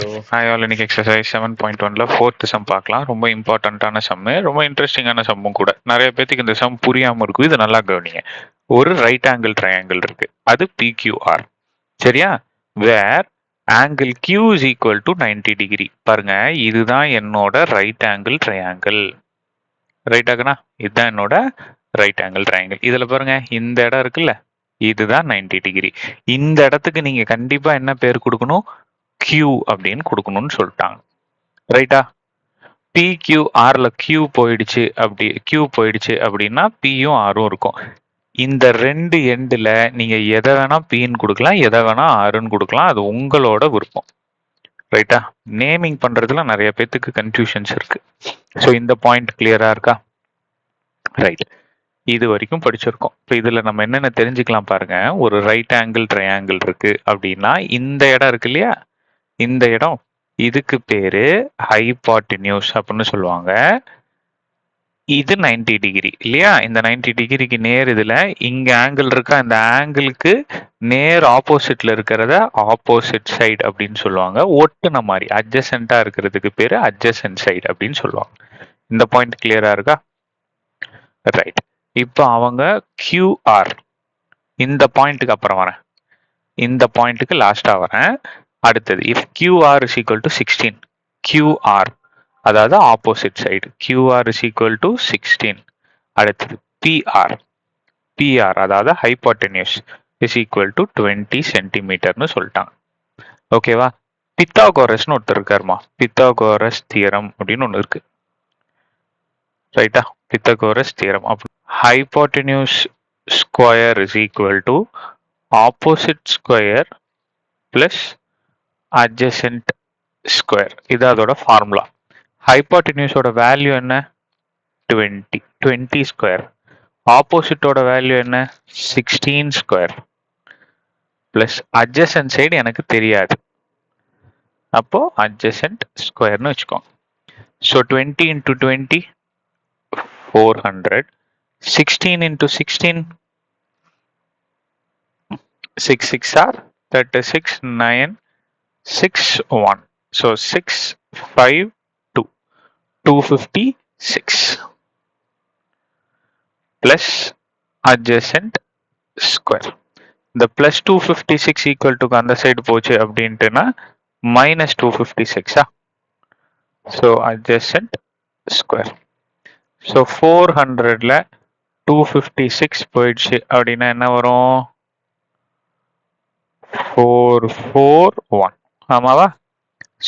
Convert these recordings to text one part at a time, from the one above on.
So hi all, இன்னைக்கு exercise 7.1ல fourth some பார்க்கலாம். ரொம்ப இம்பார்ட்டண்ட்டான சம்மு, ரொம்ப இன்ட்ரெஸ்டிங்கான சம்மும் கூட. நிறைய பேத்துக்கு இந்த சம் புரியாமல் இருக்கும். இது நல்லா கவனிங்க. ஒரு ரைட் ஆங்கிள் ட்ரையாங்கிள் இருக்கு, அது பிக்யூஆர். சரியா? Where angle Q is equal to 90 degree. பாருங்க, இதுதான் என்னோட ரைட் ஆங்கிள் ட்ரையாங்கிள். ரைட் ஆகுனா இதுதான் என்னோட ரைட் ஆங்கிள் ட்ரையாங்கிள். இதுல பாருங்க, இந்த இடம் இருக்குல்ல, இதுதான் 90 டிகிரி. இந்த இடத்துக்கு நீங்க கண்டிப்பா என்ன பேர் கொடுக்கணும்? Q அப்படின்னு கொடுக்கணும்னு சொல்லிட்டாங்க. ரைட்டா? PQRல Q போயிடுச்சு அப்படின்னா Pயும் Rயும் இருக்கும். இந்த ரெண்டு எண்டுல நீங்க எதை வேணா Pன்னு கொடுக்கலாம், எதை வேணா Rன்னு கொடுக்கலாம். அது உங்களோட விருப்பம். ரைட்டா? நேமிங் பண்றதுல நிறைய பேத்துக்கு கன்ஃபியூஷன்ஸ் இருக்கு. ஸோ இந்த பாயிண்ட் கிளியரா இருக்கா? ரைட். இது வரைக்கும் படிச்சிருக்கோம். இப்போ இதுல நம்ம என்னென்ன தெரிஞ்சுக்கலாம் பாருங்க. ஒரு ரைட் ஆங்கிள் ட்ரையாங்கிள் இருக்கு அப்படின்னா இந்த இடம் இருக்கு இல்லையா, இந்த இடம், இதுக்கு பேரு ஹைபாட்டினியூஸ் அப்படின்னு சொல்லுவாங்க. இது 90 டிகிரி இல்லையா? இந்த 90 டிகிரிக்கு நேர் இதுல இங்க ஆங்கிள் இருக்கா, இந்த ஆங்கிளுக்கு நேர் ஆப்போசிட்ல இருக்கிறத ஆப்போசிட் சைடு அப்படின்னு சொல்லுவாங்க. ஒட்டுன மாதிரி அட்ஜசென்டா இருக்கிறதுக்கு பேரு அட்ஜசென்ட் சைடு அப்படின்னு சொல்லுவாங்க. இந்த பாயிண்ட் கிளியரா இருக்கா? ரைட். இப்போ அவங்க QR, இந்த பாயிண்ட்டுக்கு அப்புறம் வரேன், இந்த பாயிண்ட்டுக்கு லாஸ்டா வரேன். அடுத்தது if QR is equal to 16, QR அதாவது opposite side, QR is equal to 16. அடுத்தது PR அதாவது ஹைபாட்டனியூஸ் is equal to 20 சென்டிமீட்டர்னு சொல்லிட்டாங்க. ஓகேவா? பித்தாகோரஸ்னு ஒருத்தர் இருக்காருமா, பித்தாகோரஸ் தியரம் அப்படின்னு ஒன்று இருக்கு. ரைட்டா? Pythagoras theorem. Hypotenuse square is equal to opposite square plus adjacent square. இது அதோட ஃபார்முலா. ஹைபாட்டனியூஸோட வேல்யூ என்ன? 20 ஸ்கொயர். ஆப்போசிட்டோட வேல்யூ என்ன? 16 ஸ்கொயர் பிளஸ் adjacent சைடு எனக்கு தெரியாது, அப்போ adjacent ஸ்கொயர்னு வச்சுக்கோங்க. So 20 into 20 400, 16 into 16 6 6 are 36, 9 6 1. So 6 5 2 256 plus adjacent square. இந்த plus 256 equal to அந்த சைடு போச்சு அப்படின்ட்டுனா minus 256. So adjacent square. So 400ல 256 போயிடுச்சு அப்படின்னா என்ன வரும்? 441. ஆமாவா?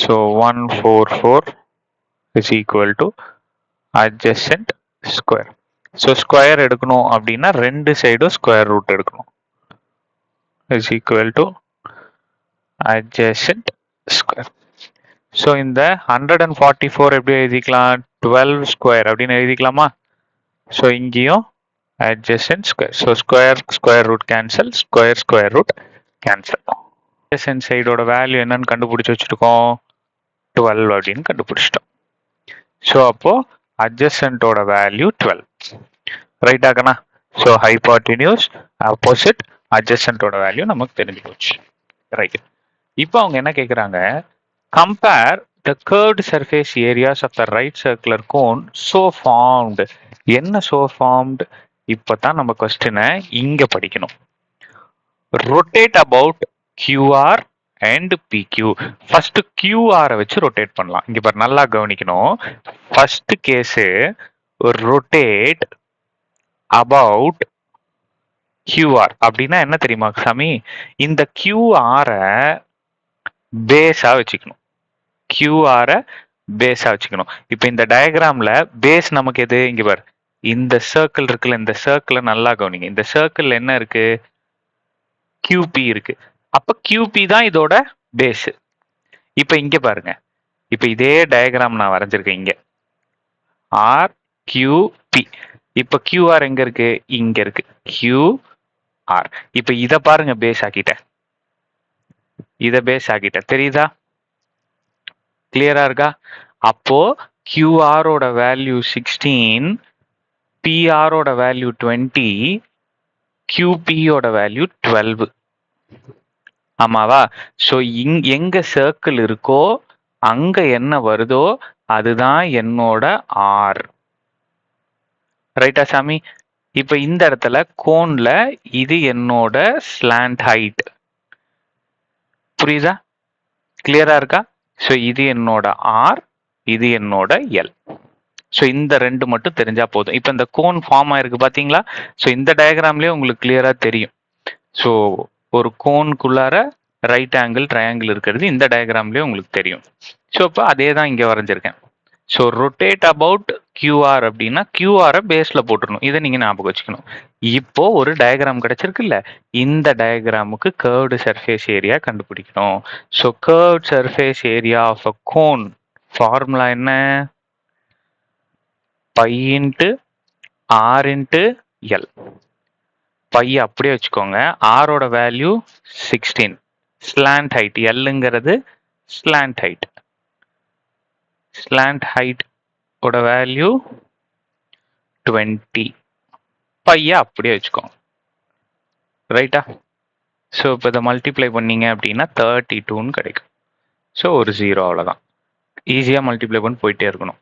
So 144 is equal to adjacent square. So square எடுக்கணும் அப்படின்னா ரெண்டு சைடும் ஸ்கொயர் ரூட் எடுக்கணும். is equal to adjacent square. So இந்த 144 எப்படி எழுதிக்கலாம்? 12 ஸ்கொயர் அப்படின்னு எழுதிக்கலாமா? ஸோ இங்கேயும் adjacent square. So square root cancel, square root cancel. adjacent சைடோட வேல்யூ என்னன்னு கண்டுபிடிச்சு வச்சிருக்கோம், 12 அப்படின்னு கண்டுபிடிச்சிட்டோம். ஸோ அப்போ adjacentோட வேல்யூ 12. ரைட் ஆகனா? ஸோ ஹைபாட்டினியூஸ் ஆப்போசிட் adjacentோட வேல்யூ நமக்கு தெரிஞ்சு போச்சு. ரைட். இப்போ அவங்க என்ன கேட்குறாங்க? Compare the curved surface areas of the right circular cone so formed. என்ன சோ ஃபார்ம்டு? இப்போதான் நம்ம கொஸ்டினை இங்க படிக்கணும். Rotate about QR and PQ. First QR வச்சு ரொட்டேட் பண்ணலாம். இங்க பாரு, நல்லா கவனிக்கணும். First case rotate about QR அப்படின்னா என்ன தெரியுமா சாமி? இந்த QR பேஸா வச்சுக்கணும். QR பேஸா வச்சுக்கணும். இப்ப இந்த டயக்ராம்ல பேஸ் நமக்கு எது? இங்க பாரு, இந்த சர்க்கிள் இருக்குல்ல, இந்த சர்க்கிளை நல்லா கவனிங்க. இந்த சர்க்கிள் என்ன இருக்கு? QP இருக்கு. அப்ப QP தான் இதோட பேஸ். இப்ப இங்க பாருங்க, இப்ப இதே டயக்ராம் நான் வரைஞ்சிருக்கேன் இங்க, RQP. இப்ப QR எங்க இருக்கு? இங்க இருக்கு, QR. இப்ப இத பாருங்க, பேஸ் ஆக்கிட்டேன், இத பேஸ் ஆக்கிட்டேன். தெரியுதா? கிளியரா இருக்கா? அப்போ QR ஓட வேல்யூ 16, PR ஓட வேல்யூ 20, QP ஓட வேல்யூ 12. ஆமாவா? ஸோ எங்க சர்க்கிள் இருக்கோ அங்க என்ன வருதோ அதுதான் என்னோட ஆர். ரைட்டா சாமி? இப்ப இந்த இடத்துல கோன்ல இது என்னோட ஸ்லாண்ட் ஹைட். புரியுதா? கிளியரா இருக்கா? ஸோ இது என்னோட ஆர், இது என்னோட எல். ஸோ இந்த ரெண்டு மட்டும் தெரிஞ்சா போதும். இப்போ இந்த கோன் ஃபார்ம் ஆயிருக்கு பாத்தீங்களா? ஸோ இந்த டயக்ராம்லயே உங்களுக்கு கிளியரா தெரியும். ஸோ ஒரு கோனுக்குள்ளார ரைட் ஆங்கிள் ட்ரையாங்கிள் இருக்கிறது இந்த டயக்ராம்லயே உங்களுக்கு தெரியும். ஸோ இப்போ அதே தான் இங்க வரைஞ்சிருக்கேன். ஸோ ரொட்டேட் அபவுட் கியூஆர் அப்படின்னா கியூஆரை பேஸ்ல போட்டுருணும். இதை நீங்க ஞாபகம் வச்சுக்கணும். இப்போ ஒரு டயக்ராம் கிடைச்சிருக்குல்ல, இந்த டயக்ராமுக்கு கர்வ்டு சர்ஃபேஸ் ஏரியா கண்டுபிடிக்கணும். So curved surface area of a cone formula என்ன? Pi into R into L. Pi அப்படியே வச்சுக்கோங்க. ஆரோட வேல்யூ 16. ஸ்லாண்ட் ஹைட் எல்லுங்கிறது ஸ்லாண்ட் ஹைட். ஸ்லாண்ட் ஹைட் ஓட வேல்யூ 20. பைய அப்படியே வச்சுக்கோங்க. ரைட்டா? ஸோ இப்போ இதை மல்டிப்ளை பண்ணீங்க அப்படின்னா 32ன்னு கிடைக்கும். ஸோ ஒரு 0 அவ்வளோதான். ஈஸியாக மல்டிப்ளை பண்ணி போயிட்டே இருக்கணும்.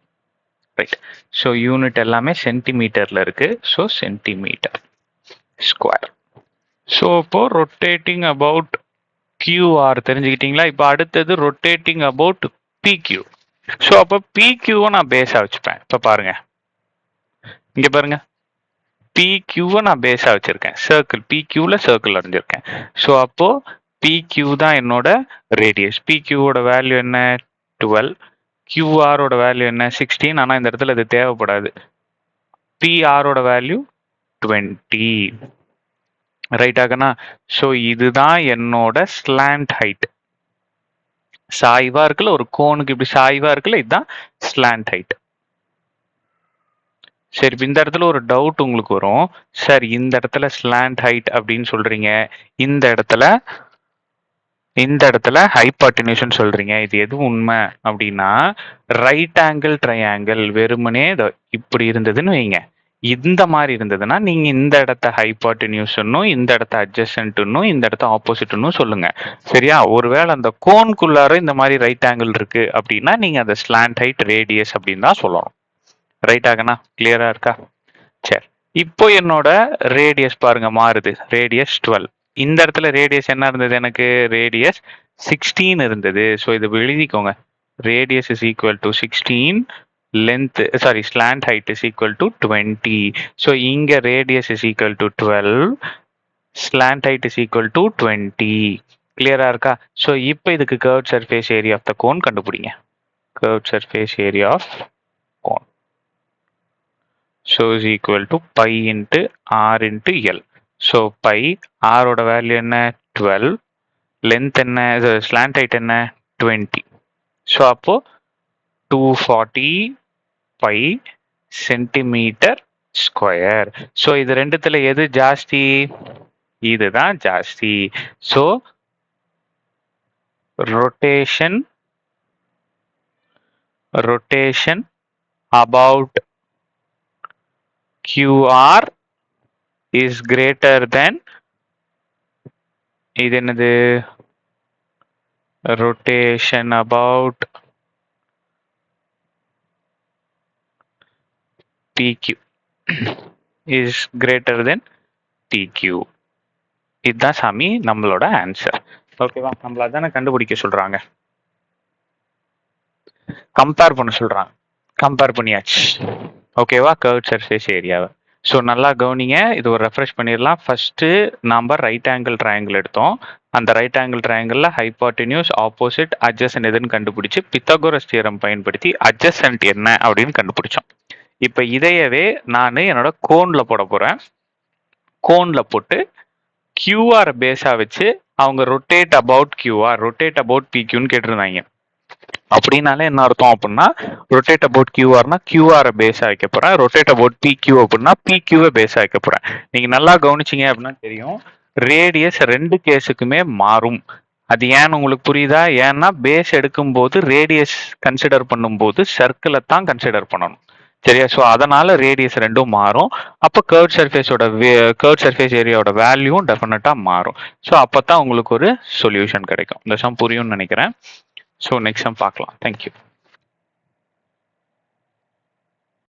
ரைட். ஸோ யூனிட் எல்லாமே சென்டிமீட்டரில் இருக்கு. So centimetre square. ஸோ இப்போ ரொட்டேட்டிங் அபவுட் கியூஆர் தெரிஞ்சுக்கிட்டீங்களா? இப்போ அடுத்தது ரொட்டேட்டிங் அபவுட் பிக்யூ. ஸோ அப்போ பிக்யூவை நான் பேஸாக வச்சுப்பேன். இப்போ பாருங்க, இங்கே பாருங்க, பிக்யூவை நான் பேஸாக வச்சிருக்கேன். சர்க்கிள் பிக்யூவில் சர்க்கிள் வரைஞ்சிருக்கேன். ஸோ அப்போ பிக்யூ தான் என்னோட ரேடியஸ். பிக்யூவோட வேல்யூ என்ன? 12. கியூஆரோட வேல்யூ என்ன? 16. ஆனால் இந்த இடத்துல இது தேவைப்படாது. பிஆரோட வேல்யூ 20. ரைட்டாகண்ணா? ஸோ இதுதான் என்னோட ஸ்லாண்ட் ஹைட். சாய்வா இருக்குல்ல, ஒரு கோனுக்கு இப்படி சாய்வா இருக்குல்ல, இதுதான் ஸ்லாண்ட் ஹைட். சரி, இந்த இடத்துல ஒரு டவுட் உங்களுக்கு வரும். சார் இந்த இடத்துல ஸ்லாண்ட் ஹைட் அப்படின்னு சொல்றீங்க, இந்த இடத்துல ஹைபாட்டினியூஷன் சொல்றீங்க, இது எது உண்மை அப்படின்னா, ரைட் ஆங்கிள் ட்ரையாங்கிள் வெறுமனே இப்படி இருந்ததுன்னு வைங்க, இந்த மாதிரி இருந்ததுன்னா நீங்க இந்த இடத்த ஹைபாட்டினியூஸ்னும் இந்த இடத்த அட்ஜசன்ட்னும் இந்த இடத்த ஆப்போசிட்னும் சொல்லுங்க. சரியா? ஒருவேளை அந்த கோனுக்குள்ளார இந்த மாதிரி ரைட் ஆங்கிள் இருக்கு அப்படின்னா நீங்க அந்த ஸ்லாண்ட் ஹைட் ரேடியஸ் அப்படின்னு தான் சொல்லணும். ரைட் ஆகனா? கிளியரா இருக்கா? சரி, இப்போ என்னோட ரேடியஸ் பாருங்க மாறுது. ரேடியஸ் 12. இந்த இடத்துல ரேடியஸ் என்ன இருந்தது? எனக்கு ரேடியஸ் 16 இருந்தது. ஸோ இதை எழுதிக்கோங்க. Radius is equal to 16, length, sorry, slant height is equal to 20. So இங்க radius is equal to 12, slant height is equal to 20. கிளியரா இருக்கா? ஸோ இப்போ இதுக்கு curved surface area of the cone கண்டுபிடிங்க. Curved surface area of cone. So is equal to pi into r into L. So pi, r ஓட value என்ன? 12. length என்ன? slant height என்ன? 20. So அப்போ 245 சென்டிமீட்டர் ஸ்கொயர். ஸோ இது ரெண்டுத்துல எது ஜாஸ்தி? இதுதான் ஜாஸ்தி. So rotation about QR is greater than, இது என்னது? Rotation about PQ is greater than TQ. இதுதான் சாமி நம்மளோட ஆன்சர். ஓகேவா? நம்மள அதானே கண்டுபிடிக்க சொல்றாங்க, கம்பேர் பண்ண சொல்றாங்க. கம்பேர் பண்ணியாச்சு. ஓகேவா? கர்வ்ட் சர்ஃபேஸ் ஏரியாவை. ஸோ நல்லா கவனிங்க, இது ஒரு ரெஃப்ரெஷ் பண்ணிடலாம். ஃபர்ஸ்ட் நம்ம ரைட் ஆங்கிள் ட்ரையாங்கிள் எடுத்தோம். அந்த ரைட் ஆங்கிள் ட்ரையாங்கிளில் ஹைபாட்டினியூஸ், ஆப்போசிட், அட்ஜசன்ட் எதுன்னு கண்டுபிடிச்சு பித்தகோரஸ் தியரம் பயன்படுத்தி அட்ஜசன்ட் என்ன அப்படின்னு கண்டுபிடிச்சோம். இப்போ இதையவே நான் என்னோட கோன்ல போட போறேன். கோன்ல போட்டு கியூஆர் பேஸா வச்சு அவங்க rotate about QR, rotate about பிக்யூன்னு கேட்டிருந்தாங்க. அப்படின்னாலே என்ன அர்த்தம் அப்படின்னா, ரொட்டேட் அபவுட் கியூஆர்னா கியூஆர் பேஸா வைக்க போறேன், ரொட்டேட் அபவுட் பிக்யூ அப்படின்னா பிக்யூவை பேஸா வைக்க போறேன். நீங்க நல்லா கவனிச்சிங்க அப்படின்னா தெரியும், ரேடியஸ் ரெண்டு கேஸுக்குமே மாறும். அது ஏன்னு உங்களுக்கு புரியுதா? ஏன்னா பேஸ் எடுக்கும்போது ரேடியஸ் கன்சிடர் பண்ணும்போது சர்க்கிளை தான் கன்சிடர் பண்ணணும். சரியா? ஸோ அதனால ரேடியஸ் ரெண்டும் மாறும். அப்போ கர்வ் சர்ஃபேஸ் ஏரியாவோட வேல்யூவும் டெஃபினட்டா மாறும். ஸோ அப்பதான் உங்களுக்கு ஒரு சொல்யூஷன் கிடைக்கும். இந்த சம் புரியும்னு நினைக்கிறேன். ஸோ நெக்ஸ்ட் சம் பார்க்கலாம். தேங்க்யூ.